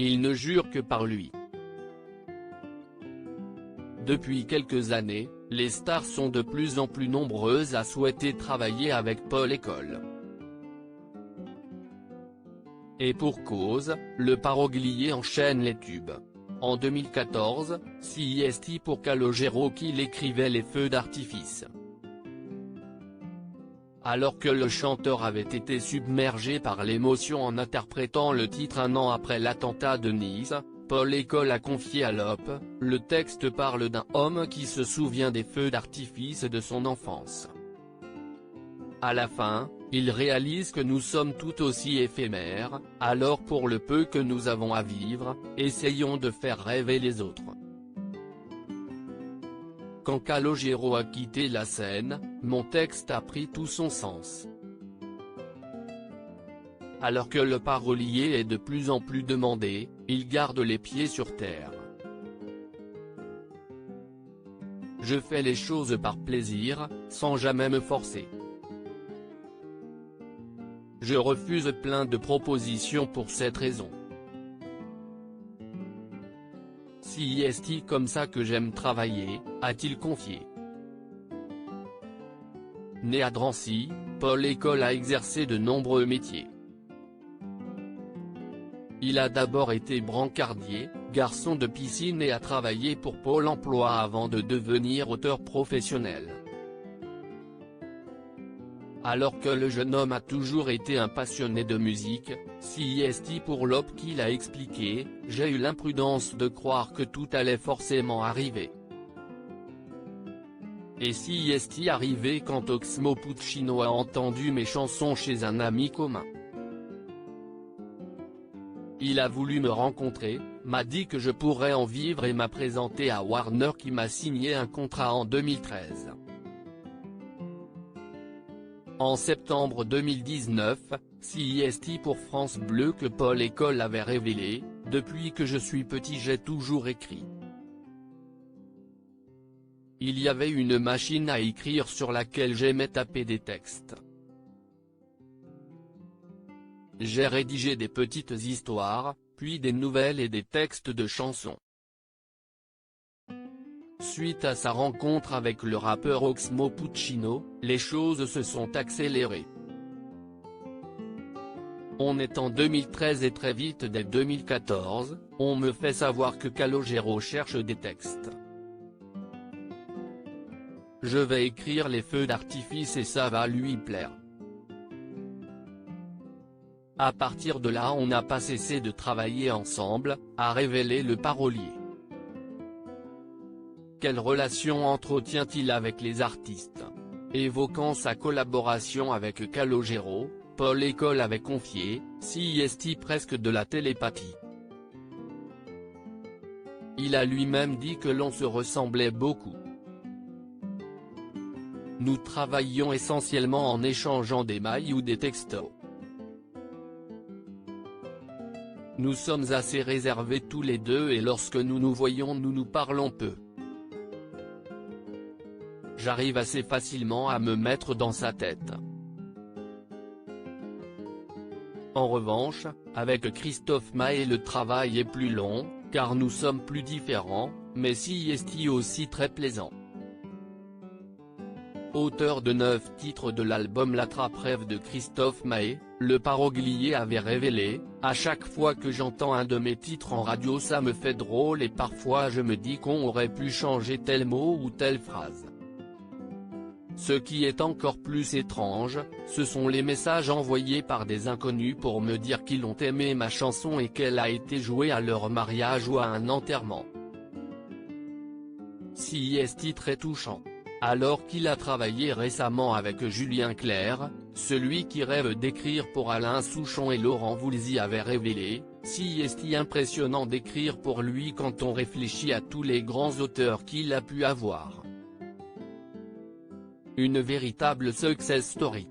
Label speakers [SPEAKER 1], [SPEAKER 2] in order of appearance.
[SPEAKER 1] il ne jure que par lui. Depuis quelques années, les stars sont de plus en plus nombreuses à souhaiter travailler avec Paul École. Et pour cause, le parolier enchaîne les tubes. En 2014, CIST pour Calogero qu'il écrivait les feux d'artifice. Alors que le chanteur avait été submergé par l'émotion en interprétant le titre un an après l'attentat de Nice, Paul École a confié à l'Op, le texte parle d'un homme qui se souvient des feux d'artifice de son enfance. À la fin, il réalise que nous sommes tout aussi éphémères, alors pour le peu que nous avons à vivre, essayons de faire rêver les autres. Quand Calogero a quitté la scène, mon texte a pris tout son sens. Alors que le parolier est de plus en plus demandé, il garde les pieds sur terre. Je fais les choses par plaisir, sans jamais me forcer. Je refuse plein de propositions pour cette raison. CIST comme ça que j'aime travailler, a-t-il confié. Né à Drancy, Paul École a exercé de nombreux métiers. Il a d'abord été brancardier, garçon de piscine et a travaillé pour Pôle emploi avant de devenir auteur professionnel. Alors que le jeune homme a toujours été un passionné de musique, CIST pour l'Op qu'il a expliqué, j'ai eu l'imprudence de croire que tout allait forcément arriver. Et CIST arrivé quand Oxmo Puccino a entendu mes chansons chez un ami commun. Il a voulu me rencontrer, m'a dit que je pourrais en vivre et m'a présenté à Warner qui m'a signé un contrat en 2013. En septembre 2019, CIST pour France Bleu que Paul École avait révélé, « Depuis que je suis petit j'ai toujours écrit. Il y avait une machine à écrire sur laquelle j'aimais taper des textes. J'ai rédigé des petites histoires, puis des nouvelles et des textes de chansons. Suite à sa rencontre avec le rappeur Oxmo Puccino, les choses se sont accélérées. On est en 2013 et très vite dès 2014, on me fait savoir que Calogero cherche des textes. Je vais écrire les feux d'artifice et ça va lui plaire. À partir de là on n'a pas cessé de travailler ensemble, a révélé le parolier. Quelle relation entretient-il avec les artistes? Évoquant sa collaboration avec Calogero, Paul École avait confié, CIST presque de la télépathie. Il a lui-même dit que l'on se ressemblait beaucoup. Nous travaillions essentiellement en échangeant des mails ou des textos. Nous sommes assez réservés tous les deux et lorsque nous nous voyons nous nous parlons peu. J'arrive assez facilement à me mettre dans sa tête. En revanche, avec Christophe Maé le travail est plus long, car nous sommes plus différents, mais CIST aussi très plaisant. Auteur de 9 titres de l'album L'Attrape-Rêve de Christophe Maé, le parolier avait révélé, « À chaque fois que j'entends un de mes titres en radio ça me fait drôle et parfois je me dis qu'on aurait pu changer tel mot ou telle phrase. » Ce qui est encore plus étrange, ce sont les messages envoyés par des inconnus pour me dire qu'ils ont aimé ma chanson et qu'elle a été jouée à leur mariage ou à un enterrement. CIST très touchant. Alors qu'il a travaillé récemment avec Julien Clerc, celui qui rêve d'écrire pour Alain Souchon et Laurent Voulzy avait révélé, CIST impressionnant d'écrire pour lui quand on réfléchit à tous les grands auteurs qu'il a pu avoir. Une véritable success story.